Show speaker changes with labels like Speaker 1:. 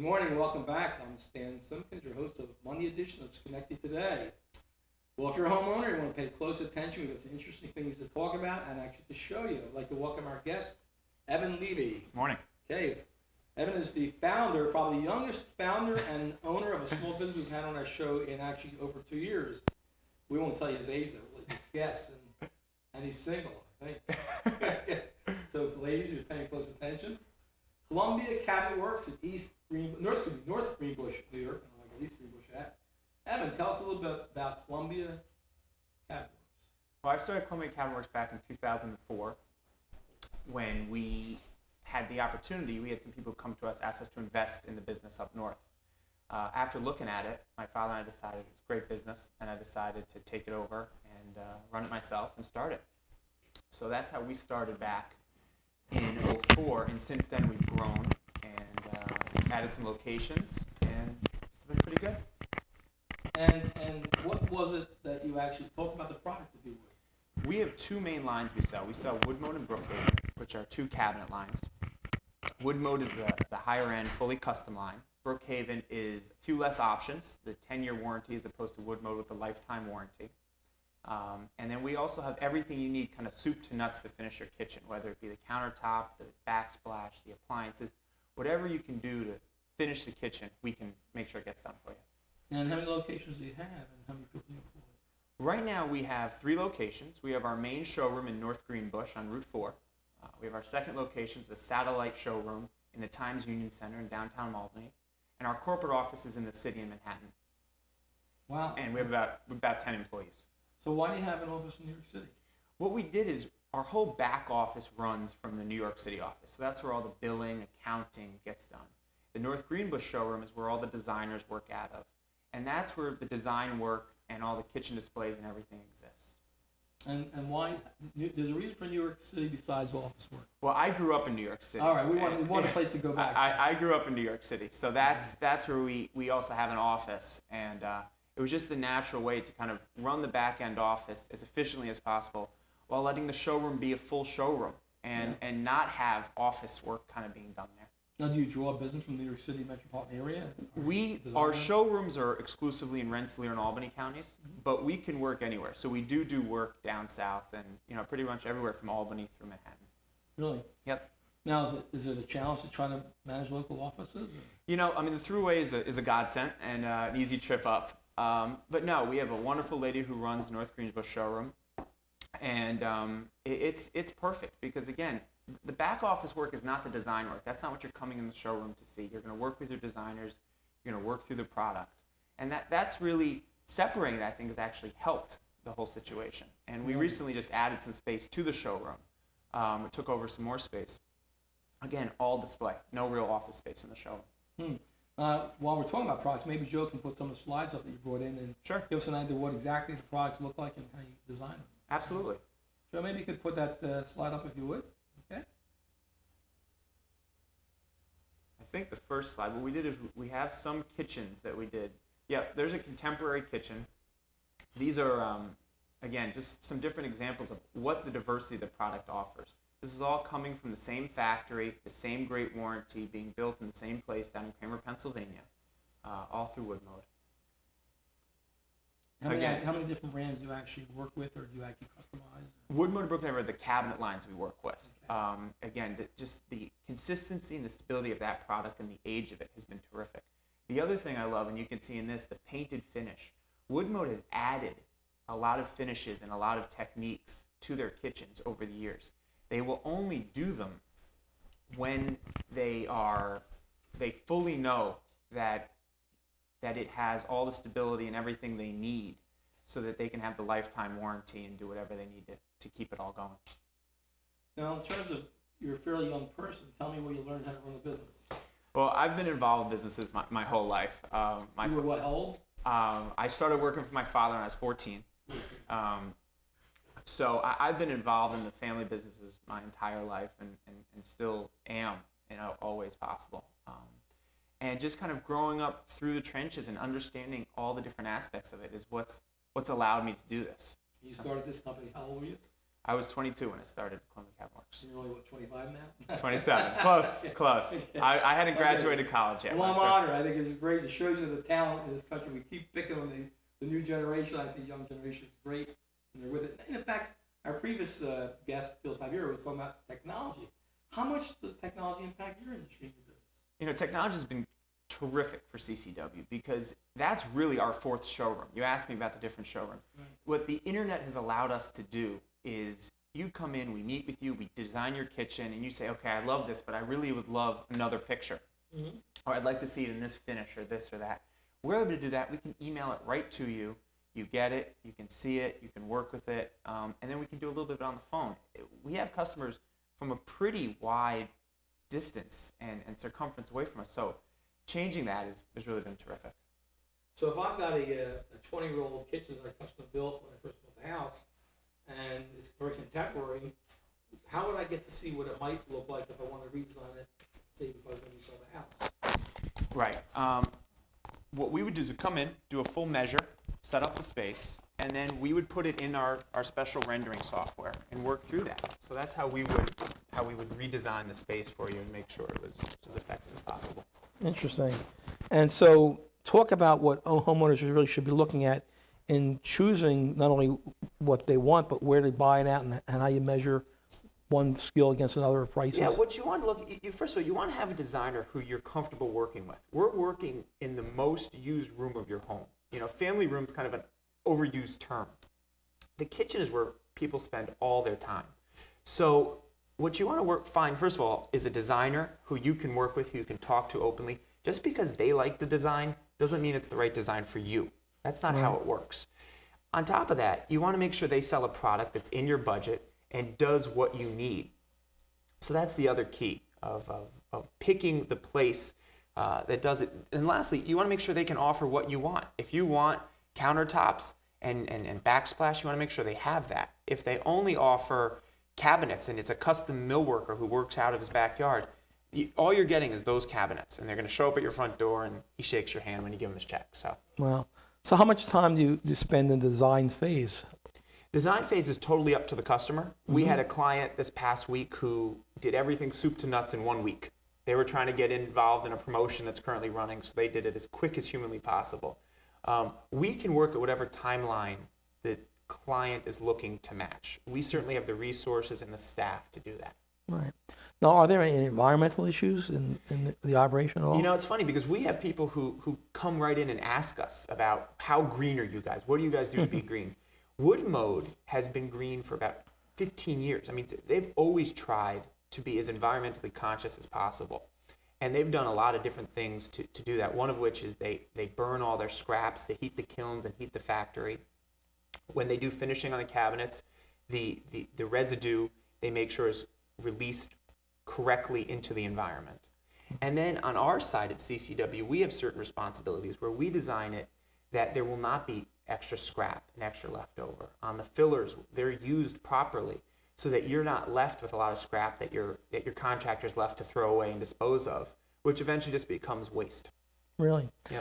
Speaker 1: Good morning and welcome back. I'm Stan Simpkins, your host of Monday edition of Schenectady Today. Well, if you're a homeowner, you want to pay close attention. We've got some interesting things to talk about and actually to show you. I'd like to welcome our guest, Evan Levy.
Speaker 2: Morning.
Speaker 1: Okay, Evan is the founder, probably the youngest founder and owner of a small business we've had on our show in actually over 2 years. We won't tell you his age, though. We'll just guess. And he's single, I think. So, ladies, you're paying close attention. Columbia Cabinet Works at North Greenbush, New York. I don't like East Greenbush at. Evan, tell us a little bit about Columbia Cabinet Works.
Speaker 2: Well, I started Columbia Cabinet Works back in 2004 when we had the opportunity. We had some people come to us, ask us to invest in the business up north. After looking at it, my father and I decided it was a great business, and I decided to take it over and run it myself and start it. So that's how we started back in '04, and since then we've grown and added some locations, and it's been pretty good.
Speaker 1: And what was it that you actually talked about the product to do with?
Speaker 2: We have two main lines we sell. We sell wood mode and Brookhaven, which are two cabinet lines. Wood mode is the higher end, fully custom line. Brookhaven is a few less options, the 10-year warranty as opposed to wood mode with the lifetime warranty. And then we also have everything you need, kind of soup to nuts, to finish your kitchen, whether it be the countertop, the backsplash, the appliances, whatever you can do to finish the kitchen, we can make sure it gets done for you.
Speaker 1: And how many locations do you have, and how many people do you employ?
Speaker 2: Right now we have 3 locations. We have our main showroom in North Greenbush on Route 4. We have our second location, the satellite showroom in the Times Union Center in downtown Albany. And our corporate office is in the city in Manhattan.
Speaker 1: Wow.
Speaker 2: And we have about 10 employees.
Speaker 1: So why do you have an office in New York City?
Speaker 2: What we did is our whole back office runs from the New York City office. So that's where all the billing, accounting gets done. The North Greenbush showroom is where all the designers work out of. And that's where the design work and all the kitchen displays and everything exists.
Speaker 1: And why? There's a reason for New York City besides office work.
Speaker 2: Well, I grew up in New York City.
Speaker 1: All right, we want a place to go back to.
Speaker 2: I grew up in New York City. So that's where we also have an office. And it was just the natural way to kind of run the back-end office as efficiently as possible while letting the showroom be a full showroom and not have office work kind of being done there.
Speaker 1: Now, do you draw business from the New York City metropolitan area?
Speaker 2: Our showrooms are exclusively in Rensselaer and Albany counties, but we can work anywhere. So we do work down south and pretty much everywhere from Albany through Manhattan.
Speaker 1: Really?
Speaker 2: Yep.
Speaker 1: Now, is it a challenge to try to manage local offices?
Speaker 2: The throughway is a godsend and an easy trip up. But no, we have a wonderful lady who runs the North Greenbush showroom, and it's perfect because, again, the back office work is not the design work. That's not what you're coming in the showroom to see. You're going to work with your designers. You're going to work through the product. And that's really separating, I think, has actually helped the whole situation. And we recently just added some space to the showroom. We took over some more space. Again, all display. No real office space in the showroom.
Speaker 1: While we're talking about products, maybe Joe can put some of the slides up that you brought in and
Speaker 2: Sure.
Speaker 1: give us an idea of what exactly the products look like and how you design them.
Speaker 2: Absolutely.
Speaker 1: Joe, maybe you could put that slide up if you would. Okay.
Speaker 2: I think the first slide, what we did is we have some kitchens that we did. Yeah, there's a contemporary kitchen. These are, again, just some different examples of what the diversity of the product offers. This is all coming from the same factory, the same great warranty, being built in the same place down in Kramer, Pennsylvania, all through wood mode.
Speaker 1: How many different brands do you actually work with, or do you actually customize?
Speaker 2: Wood mode and Brookhaven are the cabinet lines we work with. Okay. Again, just the consistency and the stability of that product and the age of it has been terrific. The other thing I love, and you can see in this, the painted finish. Wood mode has added a lot of finishes and a lot of techniques to their kitchens over the years. They will only do them when they fully know that it has all the stability and everything they need so that they can have the lifetime warranty and do whatever they need to keep it all going.
Speaker 1: Now, in terms of, you're a fairly young person, tell me where you learned how to run a business.
Speaker 2: Well, I've been involved in businesses my whole life.
Speaker 1: You were what, old?
Speaker 2: I started working for my father when I was 14. So I've been involved in the family businesses my entire life and still am, always possible. And just kind of growing up through the trenches and understanding all the different aspects of it is what's allowed me to do this.
Speaker 1: You started this company, how old were you?
Speaker 2: I was 22 when I started at Columbia Cabin Works.
Speaker 1: You're only, what, 25 now?
Speaker 2: 27. Close. I hadn't graduated college yet.
Speaker 1: Well, I'm honored. I think it's great. It shows you the talent in this country. We keep picking on the new generation. I think the young generation is great, and they're with it. And in fact, our previous guest, Bill Tavier, was talking about technology. How much does technology impact your industry and your business?
Speaker 2: Technology has been terrific for CCW because that's really our fourth showroom. You asked me about the different showrooms. Right. What the internet has allowed us to do is you come in, we meet with you, we design your kitchen, and you say, okay, I love this, but I really would love another picture. Mm-hmm. Or I'd like to see it in this finish or this or that. We're able to do that. We can email it right to you. You get it, you can see it, you can work with it, and then we can do a little bit on the phone. We have customers from a pretty wide distance and circumference away from us, so changing that has really been terrific.
Speaker 1: So if I've got a 20-year-old kitchen that I custom built when I first built the house, and it's very contemporary, how would I get to see what it might look like if I want to redesign it, say if I was going to sell the house?
Speaker 2: Right. What we would do is we'd come in, do a full measure, set up the space, and then we would put it in our special rendering software and work through that. So that's how we would redesign the space for you and make sure it was as effective as possible.
Speaker 1: Interesting. And so talk about what homeowners really should be looking at in choosing not only what they want, but where they buy it at and how you measure one skill against another prices.
Speaker 2: Yeah, what you want to look, first of all, you want to have a designer who you're comfortable working with. We're working in the most used room of your home. Family room's kind of an overused term. The kitchen is where people spend all their time. So what you want to find, first of all, is a designer who you can work with, who you can talk to openly. Just because they like the design doesn't mean it's the right design for you. That's not how it works. On top of that, you want to make sure they sell a product that's in your budget and does what you need. So that's the other key of picking the place that does it. And lastly, you want to make sure they can offer what you want. If you want countertops and backsplash, you want to make sure they have that. If they only offer cabinets and it's a custom mill worker who works out of his backyard, all you're getting is those cabinets, and they're going to show up at your front door, and he shakes your hand when you give him his check.
Speaker 1: Wow. So how much time do you spend in the design phase?
Speaker 2: Design phase is totally up to the customer. Mm-hmm. We had a client this past week who did everything soup to nuts in 1 week. They were trying to get involved in a promotion that's currently running, so they did it as quick as humanly possible. We can work at whatever timeline the client is looking to match. We certainly have the resources and the staff to do that.
Speaker 1: Right. Now, are there any environmental issues in the operation at all?
Speaker 2: It's funny because we have people who come right in and ask us about how green are you guys? What do you guys do to be green? Wood Mode has been green for about 15 years. I mean, they've always tried to be as environmentally conscious as possible. And they've done a lot of different things to do that, one of which is they burn all their scraps, they heat the kilns and heat the factory. When they do finishing on the cabinets, the residue they make sure is released correctly into the environment. And then on our side at CCW, we have certain responsibilities where we design it that there will not be extra scrap and extra leftover. On the fillers, they're used properly so that you're not left with a lot of scrap that your contractor's left to throw away and dispose of, which eventually just becomes waste.
Speaker 1: Really?
Speaker 2: Yep.